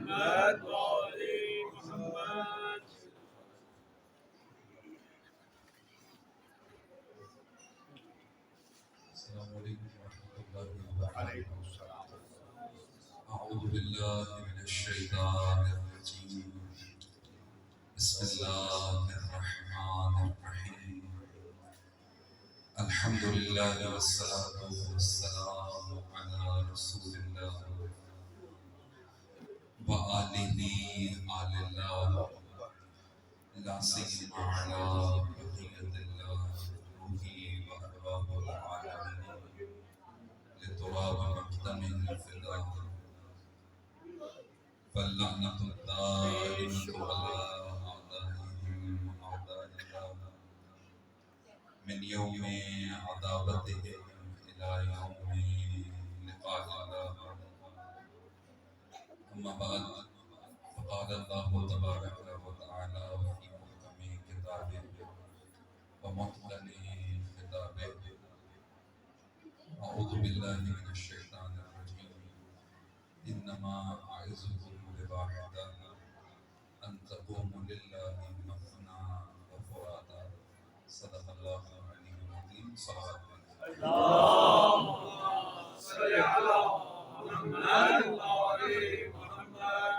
محمد وآل محمد. السلام علیکم ورحمۃ اللہ وبرکاتہ. اعوذ باللہ من الشیطان الرجیم. بسم اللہ الرحمن الرحیم. الحمد للہ والصلاة والسلام علی رسول اللہ وآلہ آل اللہ لا سیما علی بقیت اللہ روحی وارواح العالمین لتراب مقدم الفدا فاللعنة الدائمة على أعدائهم أعداء الله من يوم عذابتهم إلى يوم لقاء الله. أما بعد فقال الله تبارك وتعالى في محكم كتابه ومتقن خطابه: أعوذ بالله من الشيطان الرجيم. إنما أعظكم بواحدة أن تقوموا لله مثنى وفرادا. صدق الله العلي العظيم. صلوات اللهم صل على محمد وآل محمد.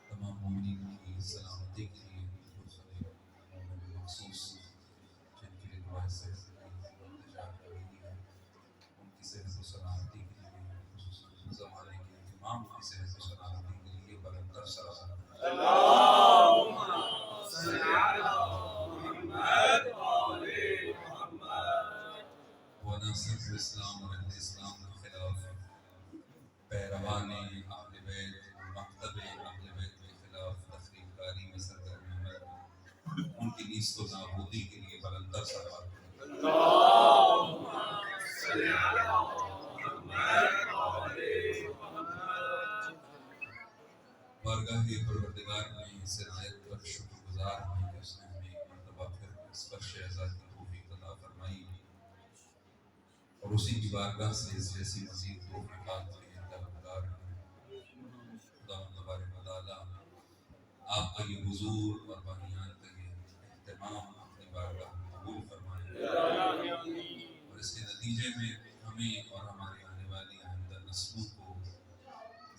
تمام مومنین کی سلامتی کے لیے مومن مخصوص جن کی لیے دعا سے التجا کر رہی ہے، ان کی صحت و سلامتی کے لیے، خصوصاً زمانے کے امام کی صحت و سلامتی کے لیے بلند تر صلوات. اللهم صل على محمد وآل محمد. وناصر الاسلام و اہل اسلام کے خلاف، پیروان اہل بیت، مکتب اہل بیت کے خلاف تخریب کاری میں سرگرم ہے، ان کی نیست و نابودی کے لیے بلند تر صلوات. اللهم صل على محمد وآل محمد. بارگاہ پروردگار میں اس عنایت پر شکر گزار ہیں کہ اس نے ہمیں ایک مرتبہ پھر اس پر شہزاد کی توفیق عطا فرمائی، اور اسی کی بارگاہ سے اس جیسی مزید توفیقات میں طلبگار ہیں. خدا تبارک و تعالیٰ آپ کا یہ حضور اور بانیان کا یہ اہتمام اپنی بارگاہ میں قبول فرمائے، اور اس کے نتیجے میں ہمیں اور ہمارے آنے والی آئندہ نسلوں کو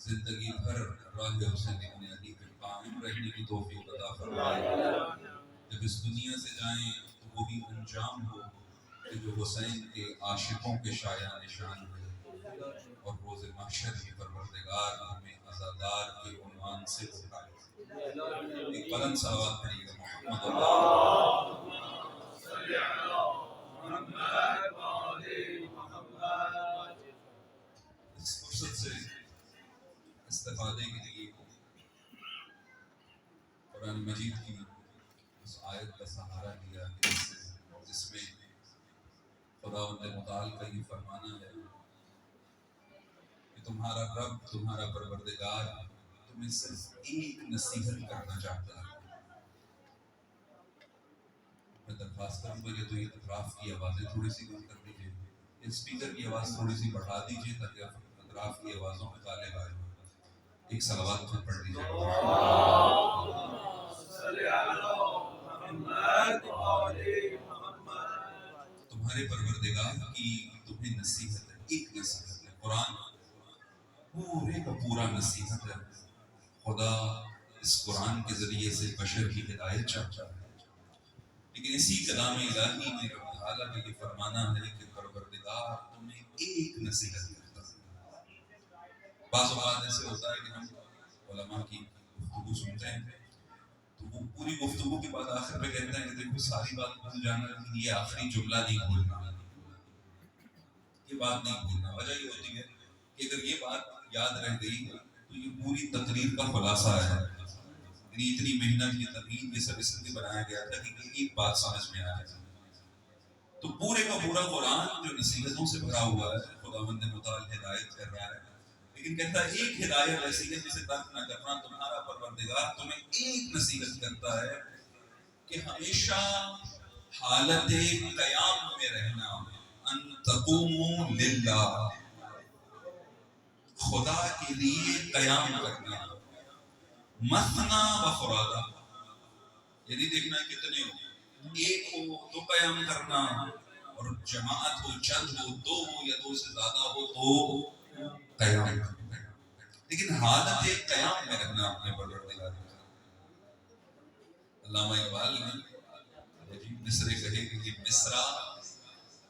زندگی بھر راہ حسین ابن علی پہ قائم رہنے کی توفیق عطا فرمائے. جب اس دنیا سے جائیں تو وہی انجام ہو کہ جو حسین کے عاشقوں کے شایان نشان ہے، اور روز محشر کی پروردگار ہمیں عزادار کے عنوان سے اٹھائے. ایک بلند صلوات پڑھیے گا محمد اللهم صل على محمد وآل محمد. اس فرصت سے استفادے کے لیے قرآن مجید کی اس آیت کا سہارا لیا کہ جس میں خداوند متعال کا یہ فرمانا ہے کہ تمہارا رب، تمہارا پروردگار تمہیں صرف ایک نصیحت کرنا چاہتا ہے. میں درخواست کروں گا کہ تو یہ اطراف کی آوازیں تھوڑی سی کم کر دیجیے، اسپیکر کی آواز تھوڑی سی بڑھا دیجیے تاکہ اطراف کی آوازوں میں غالب آئے. ایک صلوات خود پڑھ لیجیے. اللهم صل على محمد وآل محمد. تمہارے پروردگار کی تمہیں نصیحت ہے، ایک نصیحت ہے. قرآن پورے کا پورا نصیحت ہے. خدا اس قرآن کے ذریعے سے بشر کی ہدایت چاہتا ہے، لیکن اسی کلام الہی میں رب تعالیٰ کا یہ فرمانا ہے کہ پروردگار تمہیں ایک نصیحت کرتا ہے. بعض اوقات ایسے ہوتا ہے کہ ہم علماء کی گفتگو سنتے ہیں تو وہ پوری گفتگو کے بعد آخر پہ کہتے ہیں کہ دیکھو ساری بات بھول جانا لیکن یہ آخری جملہ نہیں بھولنا، یہ بات نہیں بھولنا. وجہ یہ ہوتی ہے کہ اگر یہ بات یاد رہ گئی تو یہ پوری تقریر کا خلاصہ ہے. یعنی اتنی محنت، یہ تقریر، یہ سب اس لیے بنایا گیا تھا کہ ایک بات سمجھ میں آ جائے. تو پورے کا پورا قرآن جو نصیحتوں سے بھرا ہوا ہے، خداوند متعال ہدایت کر رہا ہے، لیکن کہتا ہے ایک ہدایت ایسی ہے جسے ترک نہ کرنا. تمہارا پروردگار تمہیں ایک نصیحت کرتا ہے کہ ہمیشہ حالت قیام میں رہنا. ان تقوموا للہ، خدا کے لیے قیام کرنا. مثنا و فرادا، یعنی دیکھنا کتنے ہو، ایک ہو تو قیام کرنا، اور جماعت ہو، چند ہو، دو ہو یا دو سے زیادہ ہو تو قیام کرنا، لیکن حالت قیام میں رہنا اپنے پروردگار کے ساتھ۔ علامہ اقبال نے عجیب مصرے کہے کہ یہ مصرع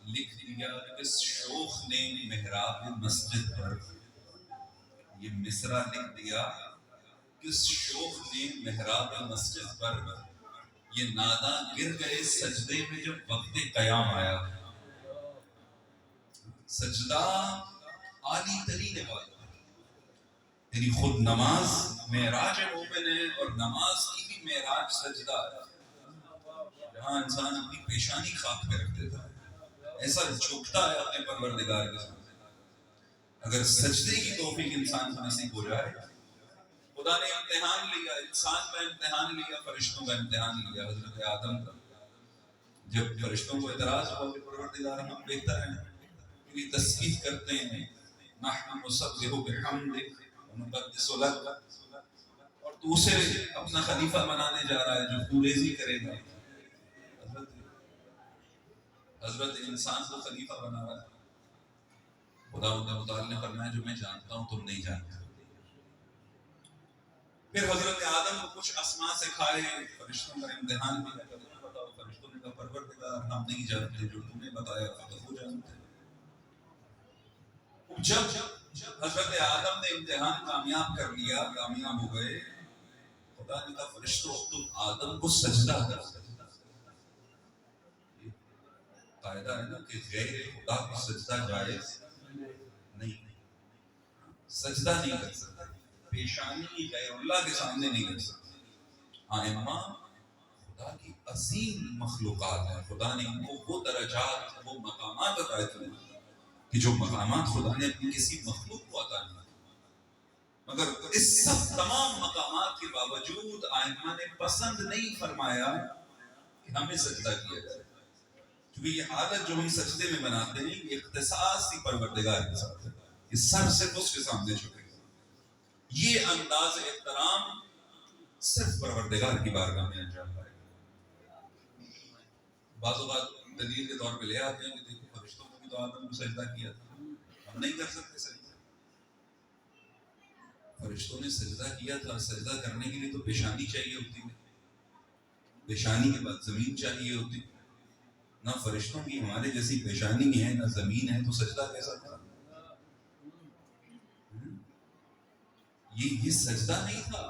لکھ دیا کس شوخ نے محراب مسجد پر، یہ مصرع لکھ دیا کس شوخ نے محراب مسجد پر، یہ ناداں گر گئے سجدے میں جب وقت قیام آیا۔ سجدہ عالی ترین عبادت ہے، یعنی خود نماز معراج مومن ہے، اور نماز کی بھی معراج سجدہ ہے، جہاں انسان اپنی پیشانی خاک پہ رکھ دیتا ہے، ایسا جھکتا ہے اپنے پروردگار کے سامنے۔ اگر سجدے کی توفیق انسان کو نصیب ہو جائے، خدا نے امتحان لیا، انسان کا امتحان لیا، فرشتوں کا امتحان لیا، حضرت آدم کا۔ جب فرشتوں کو اعتراض ہوا کہ پروردگار ہم بہتر ہیں، کیونکہ تسبیح کرتے ہیں، نحن نسبح بحمدک ونقدس لک، اور تو اسے اپنا خلیفہ بنانے جا رہا ہے جو خوریزی کرے گا، حضرت انسان کو خلیفہ بنا رہا ہے۔ خدا متعال نے فرمایا جو میں جانتا ہوں تم نہیں جانتے۔ پھر حضرت آدم کو کچھ اسماء سکھائے، فرشتوں کا امتحان بھی لگا، تمہیں بتاؤ، فرشتوں نے کہا پروردگار ہم نہیں جانتے، جو تم نے بتایا وہ جانتے۔ جب حضرت آدم نے امتحان کامیاب کر لیا، کامیاب ہو گئے، خدا نے کہا فرشتوں تم آدم کو سجدہ کرو۔ قاعدہ ہے نا کہ غیر خدا کو سجدہ جائز نہیں، سجدہ نہیں کر سکتا، پیشانی غیر اللہ کے سامنے نہیں کر سکتا۔ ائمہ خدا کی عظیم مخلوقات ہیں، خدا نے ان کو وہ درجات، وہ مقامات عطا کیے کہ جو مقامات خدا نے اپنی کسی مخلوق کو عطا نہیں، مگر اس سب تمام مقامات کے باوجود ائمہ نے پسند نہیں فرمایا کہ ہمیں سجدہ کیا جائے، کیونکہ یہ حالت جو ہم سجدے میں بناتے ہیں یہ اختصاص ہی پروردگار کے ساتھ ہے، یہ سر صرف اس کے سامنے جھکے گا، یہ انداز احترام صرف پروردگار کی بارگاہ میں انجام پائے گا۔ بعض اوقات دلیل کے طور پہ لے آتے ہیں کہ دیکھو فرشتوں کو بھی تو آدم کو سجدہ کیا تھا، ہم نہیں کر سکتے سجدہ۔ فرشتوں نے سجدہ کیا تھا، سجدہ کرنے کے لیے تو پیشانی چاہیے ہوتی ہے، پیشانی کے بعد زمین چاہیے ہوتی، نہ فرشتوں کی ہمارے جیسی پیشانی ہے نہ زمین ہے، تو سجدہ کیسا تھا؟ یہ سجدہ نہیں تھا،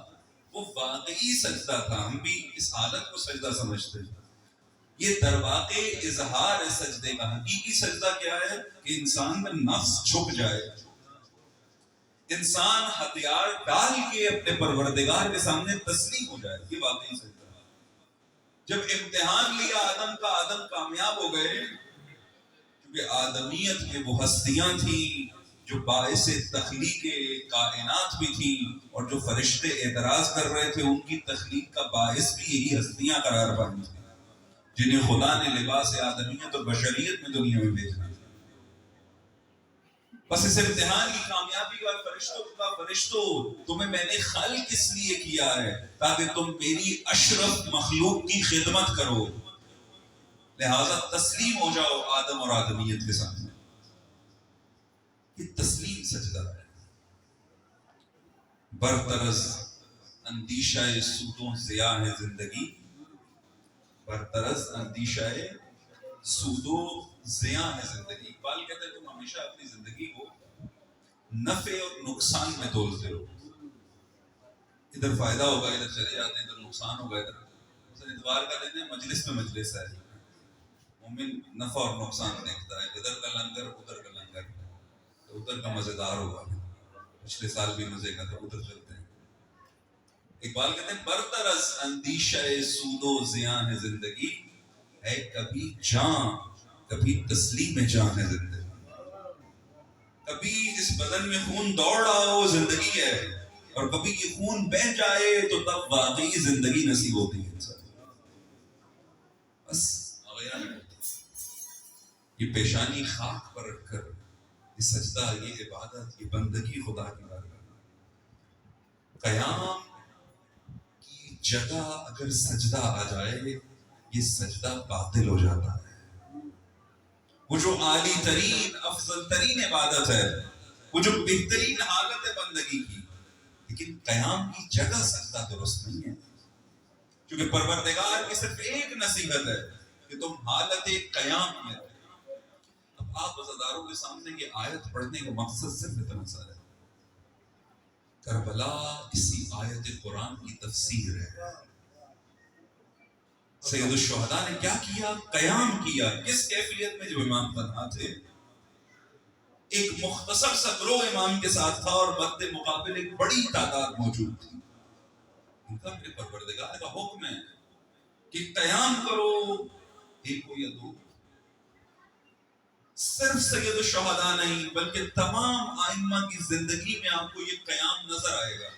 وہ واقعی سجدہ تھا، ہم بھی اس حالت کو سجدہ سمجھتے ہیں۔ یہ درواقع اظہار ہے سجدے کا۔ حقیقی سجدہ کیا ہے کہ انسان میں نفس جھک جائے، انسان ہتھیار ڈال کے اپنے پروردگار کے سامنے تسلیم ہو جائے، یہ واقعی سجدہ ہے۔ جب امتحان لیا آدم کا، آدم کامیاب ہو گئے، کیونکہ آدمیت میں وہ ہستیاں تھیں جو باعث تخلیق کائنات بھی تھیں، اور جو فرشتے اعتراض کر رہے تھے ان کی تخلیق کا باعث بھی یہی ہستیاں قرار پائی تھیں، جنہیں خدا نے لباس آدمیت اور بشریت میں دنیا میں بھیجا۔ بس اس امتحان کی کامیابی کے بعد فرشتوں کو کہا فرشتوں تمہیں میں نے خلق اس لیے کیا ہے تاکہ تم میری اشرف مخلوق کی خدمت کرو، لہذا تسلیم ہو جاؤ آدم اور آدمیت کے سامنے۔ یہ تسلیم سجدہ ہے۔ برطرز اندیشہ سود و ضیاء ہے زندگی، برطرز اندیشہ سود و ضیاء ہے زندگی۔ اقبال کہتے ہیں تم ہمیشہ اپنی زندگی کو نفع اور نقصان میں تولتے ہو، ادھر فائدہ ہوگا ادھر چلے جاتے ہیں، ادھر نقصان ہوگا ادھر۔ مثلا اتوار کا دن ہے، مجلس میں مجلس ہے، مومن نفع اور نقصان دیکھتا ہے، ادھر کا لنگر ادھر کا لنگر، تو ادھر کا مزیدار ہوگا، پچھلے سال بھی مزے کا تھا، ادھر چلتے ہیں۔ اقبال کہتے ہیں برطرز اندیشہ سود و ضیاء ہے زندگی، ہے کبھی جان کبھی تسلیم جان ہے زندگی۔ کبھی اس بدن میں خون دوڑ رہا ہو زندگی ہے، اور کبھی یہ خون بہ جائے تو تب واقعی زندگی نصیب ہوتی ہے انسان۔ بس یہ پیشانی خاک پر رکھ کر یہ سجدہ، یہ عبادت، یہ بندگی خدا کی بارگاہ میں، قیام جگہ اگر سجدہ آ جائے یہ سجدہ باطل ہو جاتا ہے. وہ جو عالی ترین افضل ترین عبادت ہے، وہ جو بہترین حالت ہے بندگی کی، لیکن قیام کی جگہ سجدہ درست نہیں ہے. کیونکہ پروردگار کی صرف ایک نصیحت ہے کہ تم حالت قیام میں رہو. اب آپ عزاداروں کے سامنے یہ آیت پڑھنے کا مقصد صرف اتنا سا ہے. کربلا اسی آیت قرآن کی تفسیر ہے. سید الشہداء نے کیا کیا؟ قیام کیا. کس کیفیت میں؟ جو امام تنہا تھے، ایک مختصر سا گروہ امام کے ساتھ تھا اور مد مقابل ایک بڑی تعداد موجود تھی. ان کا میرے پروردگار کا حکم ہے کہ قیام کرو، ایک ہو یا دو. صرف سید الشہداء نہیں بلکہ تمام ائمہ کی زندگی میں آپ کو یہ قیام نظر آئے گا.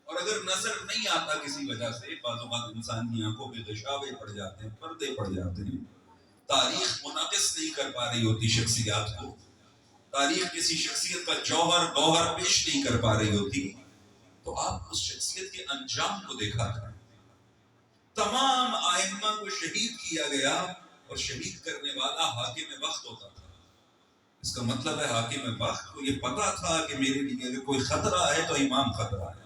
اور اگر نظر نہیں آتا کسی وجہ سے، بعض اوقات انسان کی آنکھوں پہ غشاوے پڑ جاتے ہیں، پردے پڑ جاتے ہیں، تاریخ منعکس نہیں کر پا رہی ہوتی شخصیات کو، تاریخ کسی شخصیت کا گوہر پیش نہیں کر پا رہی ہوتی، تو آپ اس شخصیت کے انجام کو دیکھا کریں. تمام ائمہ کو شہید کیا گیا اور شہید کرنے والا حاکم وقت ہوتا تھا. اس کا مطلب ہے حاکم وقت کو یہ پتا تھا کہ میرے لیے اگر کوئی خطرہ ہے تو امام خطرہ ہے.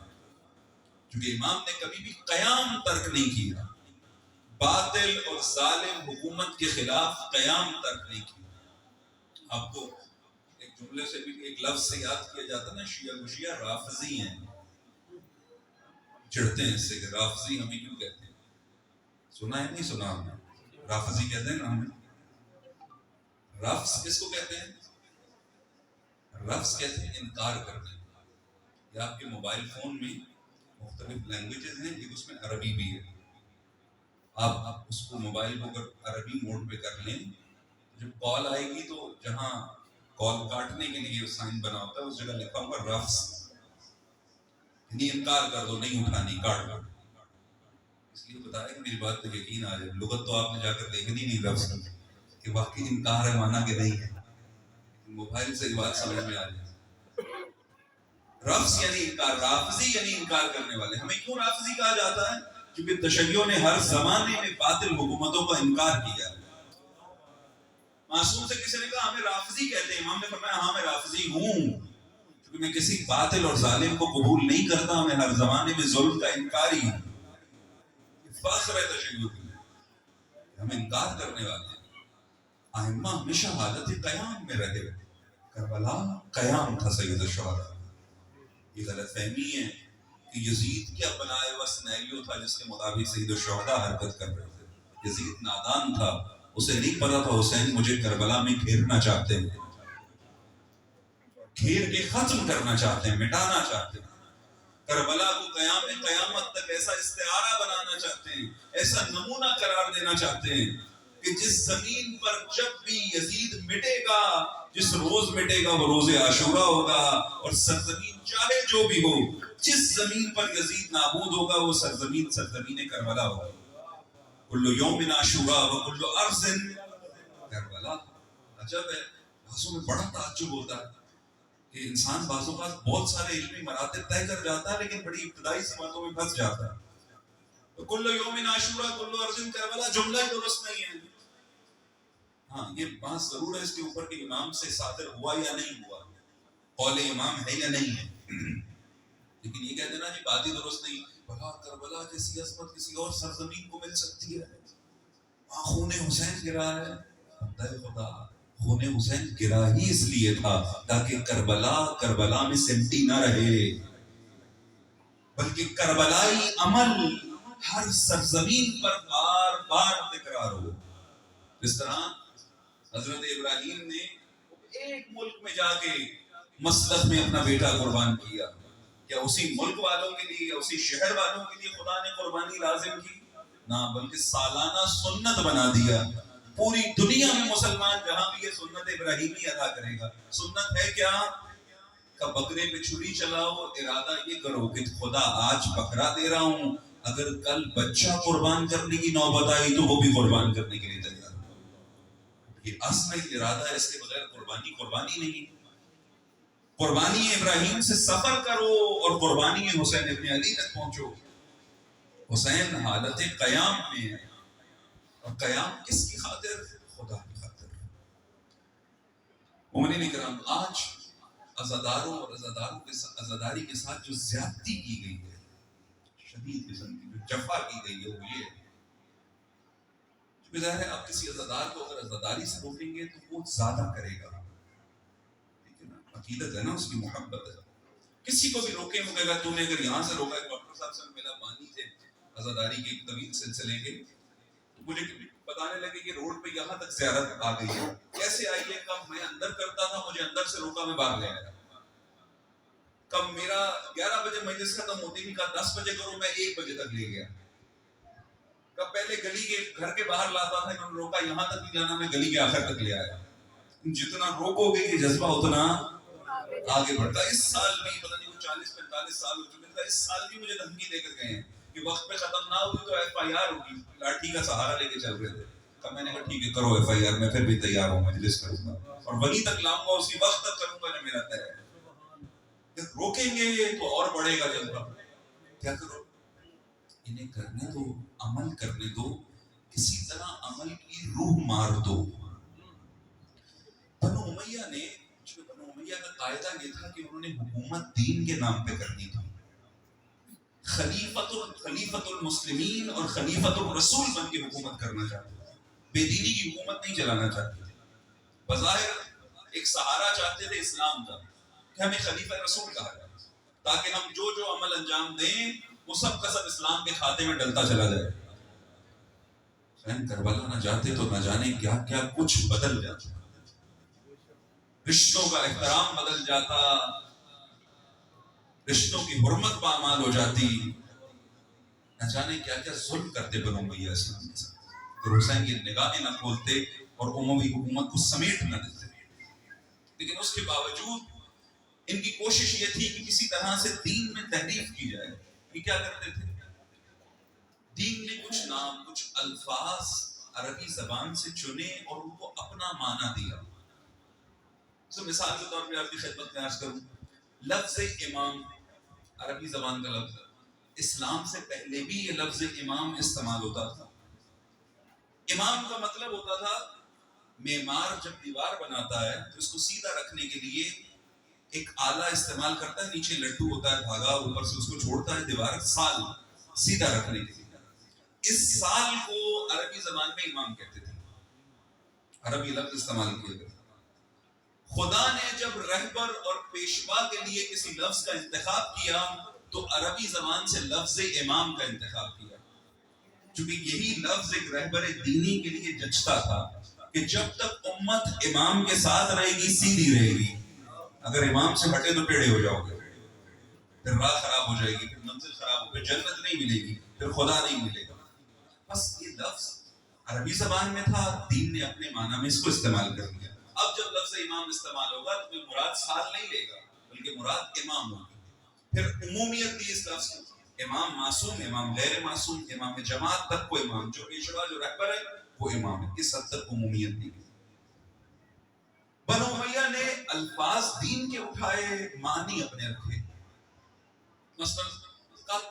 کیونکہ امام نے کبھی بھی قیام ترک نہیں کیا، باطل اور ظالم حکومت کے خلاف قیام ترک نہیں کیا. آپ کو ایک جملے سے بھی ایک لفظ سے یاد کیا جاتا نا، شیعہ رافضی ہیں. چڑھتے ہیں اس سے کہ رافضی ہمیں کیوں کہتے ہیں؟ سنا ہے نہیں سنا ہم نے؟ رافضی کہتے ہیں نا ہمیں. رفض کس کو کہتے ہیں؟ رفض کہتے ہیں انکار کرنے. یا آپ کے موبائل فون میں مختلف لینگویجز ہیں، ایک اس میں عربی بھی ہے. آپ اس کو موبائل کو اگر عربی موڈ پہ کر لیں، جب کال آئے گی تو جہاں کال کاٹنے کے لیے سائن بنا ہوتا ہے اس جگہ لکھا ہوگا رفض، یعنی انکار کر دو، نہیں اٹھانی، کاٹ دو. اس لیے بتایا کہ میری بات پہ یقین آ جائے. لغت تو آپ نے جا کر دیکھنی نہیں رفض کہ واقعی انکار ہے، مانا کہ نہیں ہے. موبائل سے بات سمجھ میں آ جائے. رفض یعنی انکار، رافضی یعنی انکار کرنے والے. ہمیں کیوں رافضی کہا جاتا ہے؟ کیونکہ تشیع نے ہر زمانے میں باطل حکومتوں کا انکار کیا. معصوم سے کسی نے کہا ہمیں رافضی کہتے ہیں، امام نے فرمایا ہاں میں رافضی ہوں، کیونکہ میں کسی باطل اور ظالم کو قبول نہیں کرتا، میں ہر زمانے میں ظلم کا انکاری ہوں. فخر ہے تشیع کے لیے ہم انکار کرنے والے ہیں. ائمہ ہمیشہ حالت قیام میں رہے. کربلا قیام تھا سید الشہداء. یہ غلط فہمی ہے کہ یزید کیا بنائے ہوا سینیریو تھا جس کے مطابق سید الشہداء حرکت کر رہے تھے. یزید نادان تھا، اسے نہیں پتا تھا حسین مجھے کربلا میں گھیرنا چاہتے ہیں، گھیر کے ختم کرنا چاہتے ہیں، مٹانا چاہتے ہیں. کربلا کو قیام قیامت تک ایسا استعارہ بنانا چاہتے ہیں، ایسا نمونہ قرار دینا چاہتے ہیں کہ جس زمین پر جب بھی یزید مٹے گا، جس روز مٹے گا وہ روز عاشورہ ہوگا، اور سرزمین چاہے جو بھی ہو، جس زمین پر یزید نابود ہوگا وہ سرزمین کربلا ہوگا. کل یوم عاشورہ و کل ارض کربلا. عجب ہے، بازوں میں بڑا تعجب ہوتا ہے کہ انسان بعض اوقات بہت سارے علمی مراتب طے کر جاتا ہے لیکن بڑی ابتدائی سی باتوں میں پھنس جاتا ہے. تو کل یوم عاشورہ کل ارض کربلا جملہ ہی درست نہیں ہے. ہاں یہ بات ضرور ہے اس کے اوپر کہ امام سے صادر ہوا یا نہیں ہوا، قول امام ہے یا نہیں ہے، لیکن یہ کہہ دینا کہ بات ہی درست نہیں. بھلا کربلا جیسی عظمت کسی اور سرزمین کو مل سکتی ہے؟ وہاں خون حسین گرا ہے. خدا خون حسین گرا ہی اس لیے تھا تاکہ کربلا میں سمٹی نہ رہے، بلکہ کربلائی عمل ہر سرزمین پر بار بار تکرار ہو. جس طرح حضرت ابراہیم نے ایک ملک میں جا کے مسلط میں اپنا بیٹا قربان کیا، کیا اسی ملک والوں کے لیے یا اسی شہر والوں کے لیے خدا نے قربانی لازم کی؟ نہ، بلکہ سالانہ سنت بنا دیا. پوری دنیا میں مسلمان جہاں بھی یہ سنت ابراہیمی ادا کرے گا. سنت ہے کیا؟ کہ بکرے پہ چھری چلاؤ، ارادہ یہ کرو کہ خدا آج بکرا دے رہا ہوں، اگر کل بچہ قربان کرنے کی نوبت آئی تو وہ بھی قربان کرنے کے لیے تیار ہو. یہ اصل ارادہ ہے، اس کے بغیر قربانی نہیں. قربانی ابراہیم سے سفر کرو اور قربانی حسین ابن علی تک پہنچو. حسین حالت قیام میں ہے، اور قیام کس کی خاطر؟ خدا کی خاطر۔ مومنین اکرام، آج عزاداروں اور عزاداری کے ساتھ جو زیادتی کی گئی ہے، شدید قسم کی جو جفا کی گئی ہے، وہ یہ ہے کہ ظاہر ہے آپ کسی عزادار کو اگر عزاداری سے روکیں گے تو وہ زیادہ کرے گا، ٹھیک ہے نا، عقیدت ہے نا، اس کی محبت ہے۔ کسی کو بھی روکیں، وہ کہے گا تو نے اگر یہاں سے روکا ہے، ڈاکٹر صاحب سے ملا بانی تھے عزاداری کے ایک طویل سلسلے کے، تو مجھے بتانے لگے کہ روڈ پہ یہاں تک زیارت آ گئی ہے۔ کیسے آئی ہے؟ کب میں اندر کرتا تھا، مجھے اندر سے روکا، میں باہر لے آیا۔ کب میرا 11 بجے مجلس ختم ہوتی تھی، کب 10 بجے کروں، میں 1 بجے تک لے گیا۔ کب پہلے گلی کے گھر کے باہر لاتا تھا، انہوں نے روکا یہاں تک نہیں جانا، میں گلی کے آخر تک لے آیا۔ جتنا روکو گے یہ جذبہ اتنا آگے بڑھتا ہے۔ اس سال بھی پتہ نہیں 40-45 سال ہو چکے تھے، اس سال بھی مجھے دھمکی دے کر گئے ہیں کہ وقت پہ ختم نہ ہوئی تو FIR ہوگی، لاٹھی کا سہارا لے کے چل رہے تھے۔ کب میں نے کہا ٹھیک ہے کرو FIR، میں پھر بھی تیار ہوں، مجلس کروں گا اور وہیں تک لاؤں گا، اسی وقت تک کروں گا جو میرا طے ہے۔ روکیں گے تو اور بڑھے گا جذبہ۔ کیا کرو؟ انہیں کرنے دو، عمل کرنے دو، کسی طرح عمل کی روح مار دو۔ بنو امیہ نے، بنو امیہ کا قاعدہ یہ تھا کہ انہوں نے حکومت دین کے نام پہ کرنی تھی، خلیفۃ المسلمین اور خلیفۃ الرسول بن کے حکومت کرنا چاہتے تھے، بے دینی کی حکومت نہیں چلانا چاہتے تھے۔ بظاہر ایک سہارا چاہتے تھے اسلام کا، کہ ہمیں خلیفہ رسول کہا جائے تاکہ ہم جو جو عمل انجام دیں وہ سب کا سب اسلام کے کھاتے میں ڈلتا چلا جائے۔ کربلا نہ جاتے تو نہ جانے کیا کیا کچھ بدل جاتا، رشتوں کا احترام بدل جاتا، رشتوں کی حرمت پامال ہو جاتی، نہ جانے کیا کیا ظلم کرتے بنو امیہ اسلام کے ساتھ، اگر حسین کی نگاہیں نہ کھولتے اور اموی حکومت کو سمیٹ نہ دیتے۔ لیکن اس کے باوجود ان کی کوشش یہ تھی کہ کسی طرح سے دین میں تحریف کی جائے۔ یہ کیا کرتے تھے؟ دین نے کچھ نام، کچھ الفاظ عربی زبان سے چنے اور ان کو اپنا معنی دیا۔ تو مثال کے طور پہ آپ کی خدمت میں عرض کروں، لفظ امام عربی زبان کا لفظ ہے، اسلام سے پہلے بھی یہ لفظ امام استعمال ہوتا تھا۔ امام کا مطلب ہوتا تھا، معمار جب دیوار بناتا ہے تو اس کو سیدھا رکھنے کے لیے ایک آلہ استعمال کرتا ہے، نیچے لڈو ہوتا ہے دھاگا، اوپر سے اس کو چھوڑتا ہے دیوار سال سیدھا رکھنے کے لیے۔ اس سال کو عربی زبان میں امام کہتے تھے، عربی لفظ استعمال کیا گیا۔ خدا نے جب رہبر اور پیشوا کے لیے کسی لفظ کا انتخاب کیا تو عربی زبان سے لفظ امام کا انتخاب کیا، چونکہ یہی لفظ ایک رہبر دینی کے لیے جچتا تھا کہ جب تک امت امام کے ساتھ رہے گی سیدھی رہے گی، اگر امام سے ہٹے تو ٹیڑھے ہو جاؤ گے، پھر راہ خراب ہو جائے گی، پھر منزل خراب ہو، پھر جنت نہیں ملے گی، پھر خدا نہیں ملے گا۔ بس یہ لفظ عربی زبان میں تھا، دین نے اپنے معنی میں اس کو استعمال کر لیا۔ اب جب لفظ امام استعمال ہوگا تو کوئی مراد سال نہیں لے گا، بلکہ مراد امام ہوگی۔ پھر عمومیت دی اس لفظ کو، امام معصوم، امام غیر معصوم، امام جماعت تک کو امام، جو پیشوا جو رہبر ہے وہ امام ہے، اس حد تک عمومیت دی گئی۔ بنو امیہ نے الفاظ دین کے اٹھائے، معنی اپنے رکھے۔ مثلا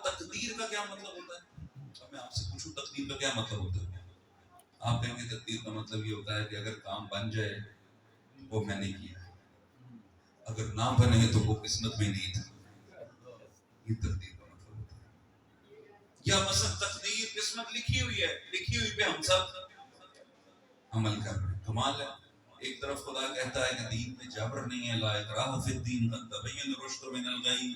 تقدیر کا کیا مطلب ہوتا ہے؟ اب میں آپ سے پوچھوں تقدیر کا کیا مطلب ہوتا ہے؟ آپ کہیں گے تقدیر کا مطلب یہ ہوتا ہے کہ اگر کام بن جائے وہ میں نے کیا، اگر نہ بنے تو وہ قسمت میں نہیں تھا، یہ تقدیر کا مطلب ہوتا ہے۔ یا مثلا تقدیر قسمت لکھی ہوئی ہے، لکھی ہوئی پہ ہم سب عمل کر رہے ہیں۔ کمال ہے، ایک طرف خدا کہتا ہے کہ دین میں جبر نہیں ہے، لا اکراہ فی الدین قد تبین الرشد من الغی،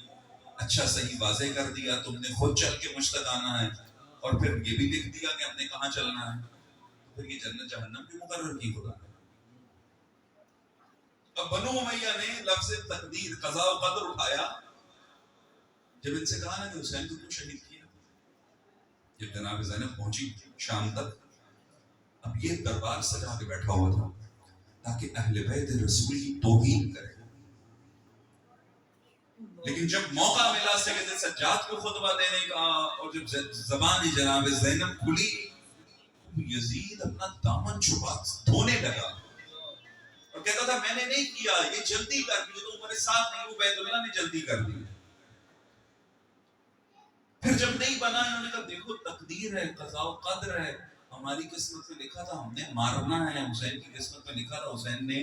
اچھا صحیح واضح کر دیا، تم نے خود چل کے مجھ تک آنا ہے، اور پھر یہ بھی لکھ دیا کہ ہم نے کہاں چلنا ہے، پھر یہ جنت جہنم کی مقرر کی خدا نے۔ اب بنو امیہ نے لفظ تقدیر، قضاء و قدر اٹھایا۔ جب ان سے کہا نا کہ حسین کو کیوں شہید کیا، جب جناب زینب پہنچی شام تک، اب یہ دربار سجا کے بیٹھا ہوا تھا تاکہ اہل بیت رسول کی توہین کرے، لیکن جب موقع ملا سید سجاد کو خطبہ دینے کا اور جب زبان جناب زینب کھلی، یزید اپنا دامن چھپا دھونے لگا اور کہتا تھا میں نے نہیں کیا، یہ جلدی کر دی، تو میرے ساتھ نہیں، وہ بیت اللہ نے جلدی کر دی۔ پھر جب نہیں بنا انہوں نے کہا دیکھو تقدیر ہے، قضاء و قدر ہے، ہماری قسمت میں لکھا تھا ہم نے مارنا ہے، حسین کی قسمت میں لکھا تھا حسین نے،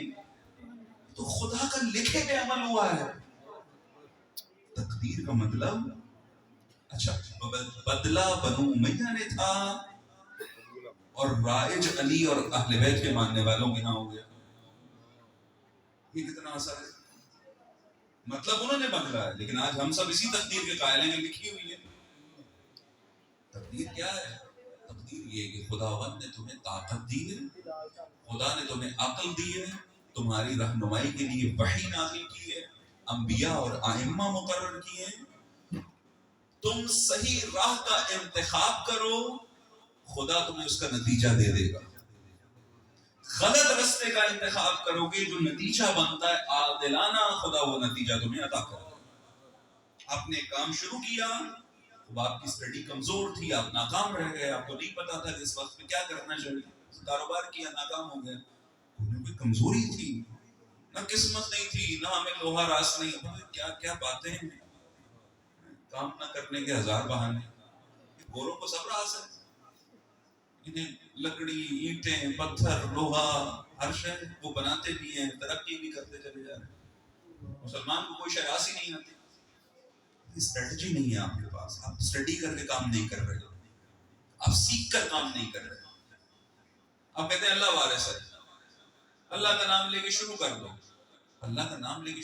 تو خدا کا لکھے پہ عمل ہوا ہے۔ تقدیر کا مطلب اچھا بدلہ بنو امیہ نے تھا اور رائج علی اور اہل بیت کے ماننے والوں کے ہاں ہو گیا۔ یہ کتنا اثر ہے، مطلب انہوں نے بدلا ہے، لیکن آج ہم سب اسی تقدیر کے قائل ہیں کہ لکھی ہوئی ہے۔ تقدیر کیا ہے؟ تقدیر یہ ہے کہ خداوند نے تمہیں طاقت دی ہے، خدا نے تمہیں عقل دی ہے، تمہاری رہنمائی کے لیے وحی نازل کی ہے، انبیاء اور ائمہ مقرر کیے ہیں، تم صحیح راہ کا انتخاب کرو، خدا تمہیں اس کا نتیجہ دے دے گا۔ غلط رستے کا انتخاب کرو گے، جو نتیجہ بنتا ہے عادلانہ، خدا وہ نتیجہ تمہیں عطا کرے گا۔ آپ نے کام شروع کیا، اب آپ کی سٹڈی کمزور تھی، آپ ناکام رہ گئے، آپ کو نہیں پتا تھا کہ اس وقت میں کیا کرنا چاہیے، کاروبار کیا ناکام ہو گئے، انہیں کوئی کمزوری تھی، نہ قسمت نہیں تھی، نہ ہمیں لوہا راس نہیں، کیا کیا باتیں ہیں، کام نہ کرنے کے ہزار بہانے، گوروں کو سب راس ہے، انہیں لکڑی، اینٹیں، پتھر، لوہا، ہر شے وہ بناتے بھی ہیں، ترقی بھی کرتے چلے جا رہے ہیں۔ مسلمان کو کوئی شے راس ہی نہیں آتی، اسٹریٹجی نہیں ہے آپ کے پاس، آپ اسٹڈی کر کے کام نہیں کر رہے، آپ سیکھ کر کام نہیں کر رہے، آپ کہتے ہیں اللہ وارث ہے، اللہ کا نام لے کے شروع کر دو، اللہ کا نام لے کے